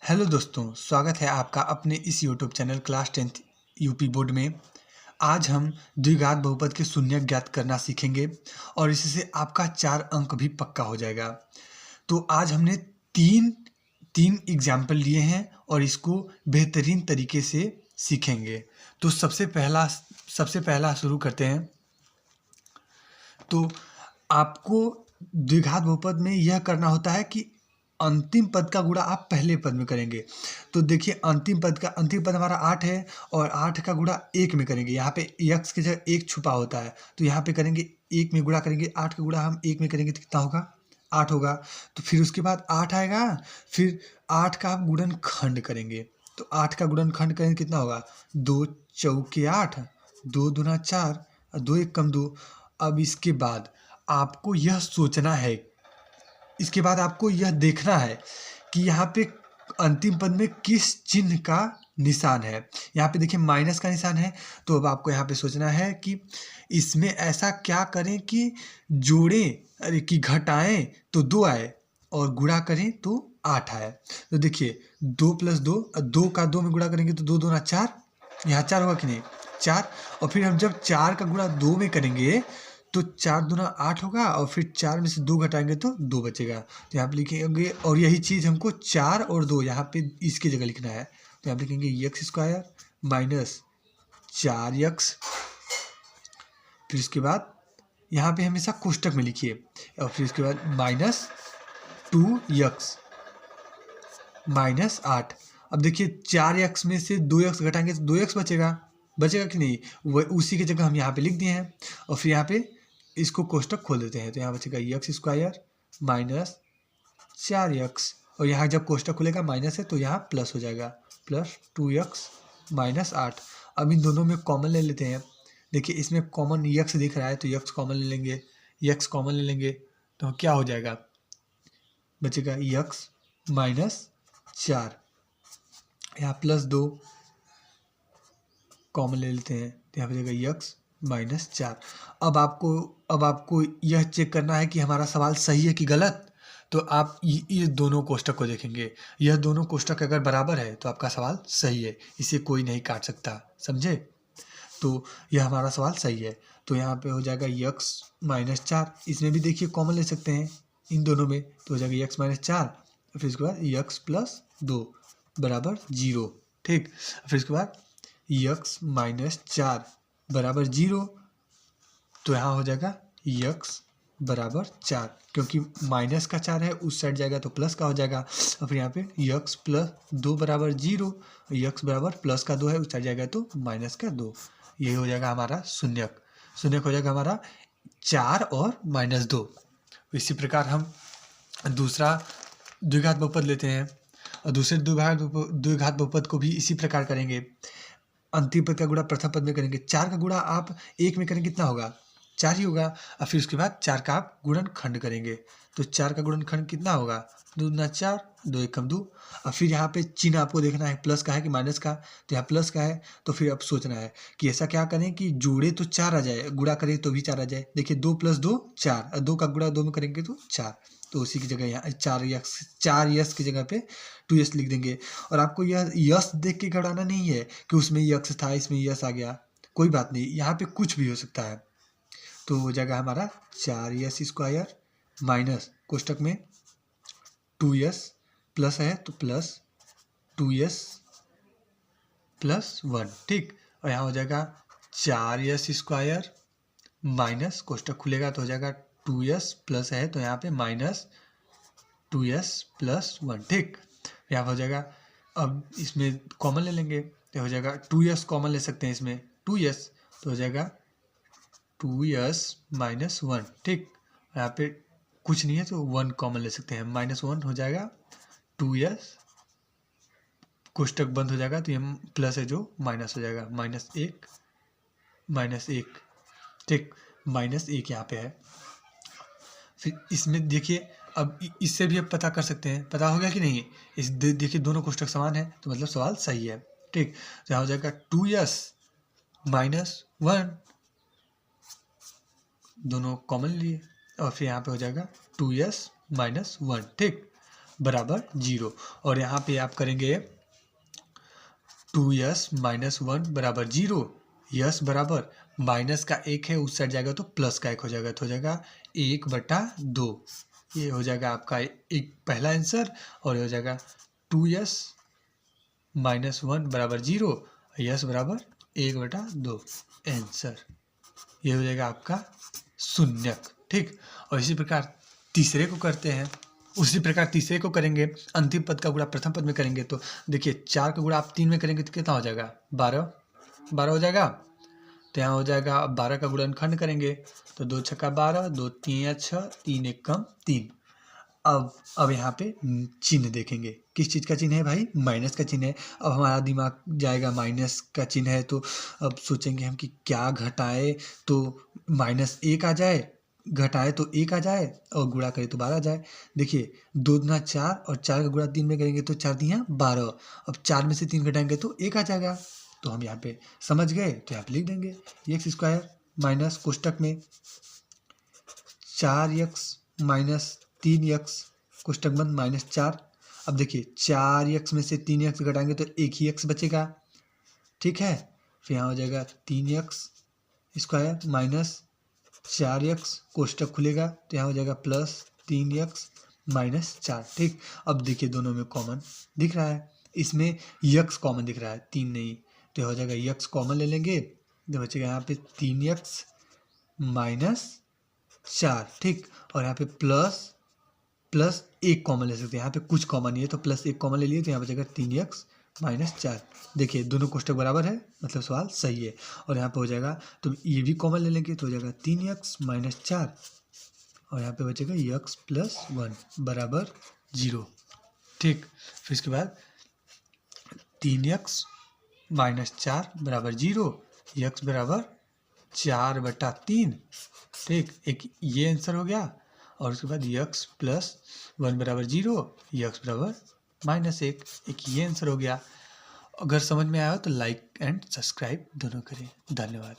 Hello दोस्तों, स्वागत है आपका अपने इस YouTube channel class 10th UP board में। आज हम द्विघात बहुपद के शून्यक ज्ञात करना सीखेंगे और इससे आपका 4 अंक भी पक्का हो जाएगा। तो आज हमने तीन तीन एग्जाम्पल लिए हैं और इसको बेहतरीन तरीके से सीखेंगे। तो सबसे पहला शुरू करते हैं। तो आपको द्विघात बहुपद में यह करना होता है कि अंतिम पद का गुणा आप पहले पद में करेंगे। तो देखिए अंतिम पद हमारा 8 है और 8 का गुणा 1 में करेंगे। यहाँ पे x की जगह 1 छुपा होता है, तो यहाँ पे करेंगे 1 में गुणा करेंगे। 8 का गुणा हम 1 में करेंगे तो कितना होगा? 8 होगा। तो फिर उसके बाद 8 आएगा, फिर 8 का आप गुणनखंड करेंगे। तो 8 का गुणनखंड करेंगे कितना होगा? 2 चौके 8, 2 दूना 4, 2 एक कम 2। अब इसके बाद आपको यह सोचना है, इसके बाद आपको यह देखना है कि यहाँ पे अंतिम पद में किस चिन्ह का निशान है। यहाँ पे देखिए माइनस का निशान है, तो अब आपको यहाँ पे सोचना है कि इसमें ऐसा क्या करें कि जोड़ें, अरे कि घटाएं तो 2 आए और गुणा करें तो 8 आए। तो देखिए 2 + 2, 2 का 2 में गुणा करेंगे तो 2 दूना 4, यहाँ 4 होगा कि नहीं? 4। और फिर हम जब 4 का गुणा 2 में करेंगे तो 4 दूना 8 होगा और फिर 4 में से 2 घटाएंगे तो 2 बचेगा। तो यहाँ पे लिखेंगे, और यही चीज़ हमको 4 और 2 यहाँ पे इसकी जगह लिखना है। तो यहाँ पे लिखेंगे x² माइनस 4x। फिर इसके बाद यहाँ पे हमेशा कोष्टक में लिखिए और फिर इसके बाद माइनस 2x माइनस 8। अब देखिए 4x में से 2x घटाएंगे तो 2x बचेगा कि नहीं? वह उसी की जगह हम यहाँ पे लिख दिए हैं और फिर यहाँ पे इसको कोष्टक खोल देते हैं। तो यहाँ बचेगा x² माइनस 4x, और यहाँ जब कोष्टक खुलेगा माइनस है तो यहाँ प्लस हो जाएगा, प्लस 2x माइनस 8। अब इन दोनों में कॉमन ले लेते हैं। देखिए इसमें कॉमन x दिख रहा है तो x कॉमन ले लेंगे, x कॉमन ले लेंगे तो क्या हो जाएगा? बचेगा x माइनस 4, यहाँ प्लस 2 कॉमन ले लेते हैं तो यहाँ पे जाएगा x माइनस 4। अब आपको यह चेक करना है कि हमारा सवाल सही है कि गलत। तो आप ये दोनों कोष्टक को देखेंगे, यह दोनों कोष्टक अगर बराबर है तो आपका सवाल सही है, इसे कोई नहीं काट सकता, समझे? तो यह हमारा सवाल सही है। तो यहाँ पे हो जाएगा x माइनस 4। इसमें भी देखिए कॉमन ले सकते हैं इन दोनों में, तो हो जाएगा x माइनस 4, फिर इसके बाद x प्लस 2 बराबर 0। ठीक, फिर इसके बाद x माइनस 4 बराबर 0, तो यहाँ हो जाएगा x बराबर 4, क्योंकि माइनस का 4 है उस साइड जाएगा तो प्लस का हो जाएगा। और फिर यहाँ पे x प्लस 2 बराबर 0, x बराबर प्लस का 2 है उस साइड जाएगा तो माइनस का 2। यही हो जाएगा हमारा शून्यक हो जाएगा हमारा 4 और माइनस 2। इसी प्रकार हम दूसरा द्विघात बहुपद लेते हैं और दूसरे द्विघात बहुपद को भी इसी प्रकार करेंगे। अंतिम पद का गुणा प्रथम पद में करेंगे। 4 का गुणा आप 1 में करेंगे कितना होगा? 4 ही होगा। और फिर उसके बाद 4 का आप गुणनखंड करेंगे तो 4 का गुणनखंड कितना होगा? 2 दूना 4, 2 एक कम 2। और फिर यहाँ पे चिन्ह आपको देखना है प्लस का है कि माइनस का। तो यहाँ प्लस का है तो फिर अब सोचना है कि ऐसा क्या करें कि जोड़े तो 4 आ जाए, गुणा करें तो भी 4 आ जाए। देखिए 2 + 2 4, 2 का गुणा 2 में करेंगे तो 4, तो उसी की जगह यहाँ 4 की जगह पे 2s लिख देंगे। और आपको यह यस देख के घबराना नहीं है कि उसमें यक्स था इसमें यस आ गया, कोई बात नहीं, यहाँ पे कुछ भी हो सकता है। तो हो जाएगा हमारा 4s² माइनस कोष्टक में 2s प्लस है तो प्लस 2s प्लस 1। ठीक, और यहाँ हो जाएगा 4s² माइनस कोष्टक खुलेगा तो हो जाएगा 2s प्लस है तो यहाँ पे माइनस 2s प्लस 1। ठीक, यहाँ हो जाएगा। अब इसमें कॉमन ले लेंगे तो हो जाएगा 2s कॉमन ले सकते हैं इसमें 2s, तो हो जाएगा 2s माइनस 1। ठीक, यहाँ पे कुछ नहीं है तो 1 कॉमन ले सकते हैं, माइनस 1 हो जाएगा 2s, कोष्टक बंद हो जाएगा तो ये प्लस है जो माइनस हो जाएगा, -1। ठीक, -1 यहाँ पे है। फिर इसमें देखिए अब इससे भी अब पता कर सकते हैं, पता हो गया कि नहीं? इस देखिए दोनों कोष्टक समान है तो मतलब सवाल सही है। ठीक, तो यहाँ हो जाएगा 2s माइनस 1, दोनों कॉमन लिए और फिर यहाँ पे हो जाएगा 2s माइनस 1। ठीक, बराबर 0। और यहाँ पे आप करेंगे 2s माइनस 1 बराबर 0। यस बराबर माइनस का 1 है, उस साइड जाएगा तो प्लस का 1 हो जाएगा, तो हो जाएगा 1/2। ये हो जाएगा आपका एक पहला आंसर। और ये हो जाएगा 2s माइनस 1 बराबर 0, यस बराबर 1/2 आंसर। ये हो जाएगा आपका शून्यक। ठीक, और इसी प्रकार तीसरे को करते हैं। उसी प्रकार तीसरे को करेंगे, अंतिम पद का गुणा प्रथम पद में करेंगे। तो देखिए 4 का गुणा आप 3 में करेंगे तो कितना हो जाएगा, 12 हो जाएगा। तो यहाँ हो जाएगा, अब 12 का गुणनखंड करेंगे तो 2 छक्का 12, 2 3 6, 3 1 कम 3। अब यहाँ पे चिन्ह देखेंगे, किस चीज़ का चिन्ह है भाई, माइनस का चिन्ह है। अब हमारा दिमाग जाएगा माइनस का चिन्ह है, तो अब सोचेंगे हम कि क्या घटाए तो -1 आ जाए, घटाए तो 1 आ जाए, और गुणा करें तो 12 आ जाए। देखिए 2 दूना 4 और 4 का गुणा 3 में करेंगे तो 4 दिया 12। अब 4 में से 3 घटाएंगे तो 1 आ जाएगा। तो हम यहाँ पे समझ गए, तो यहाँ पे लिख देंगे एक्स स्क्वायर माइनस कोष्टक में 4x माइनस 3x कोष्टक बंद -4। अब देखिए 4x में से 3x घटाएंगे तो एक ही x बचेगा। ठीक है, फिर यहाँ हो जाएगा 3x स्क्वायर माइनस 4x कोष्टक खुलेगा तो यहाँ हो जाएगा प्लस 3x माइनस 4। ठीक, अब देखिए दोनों में कॉमन दिख रहा है, इसमें x कॉमन दिख रहा है, 3 नहीं, तो हो जाएगा x कॉमन ले लेंगे तो बचेगा यहाँ पे 3x माइनस 4। ठीक, और यहाँ पे प्लस 1 कॉमन ले सकते हैं, यहाँ पे कुछ कॉमन नहीं है तो प्लस 1 कॉमन ले लिए तो यहाँ बचेगा 3x माइनस 4। देखिए दोनों कोष्टक बराबर है, मतलब सवाल सही है। और यहाँ पे हो जाएगा, तो ये भी कॉमन ले लेंगे तो हो जाएगा 3x माइनस 4, और यहाँ पे बचेगा x प्लस 1 बराबर 0। ठीक, फिर इसके बाद 3x माइनस 4 बराबर 0, x बराबर 4/3। ठीक, एक ये आंसर हो गया। और उसके बाद x प्लस 1 बराबर 0, x बराबर -1, एक ये आंसर हो गया। अगर समझ में आया हो तो लाइक एंड सब्सक्राइब दोनों करें। धन्यवाद।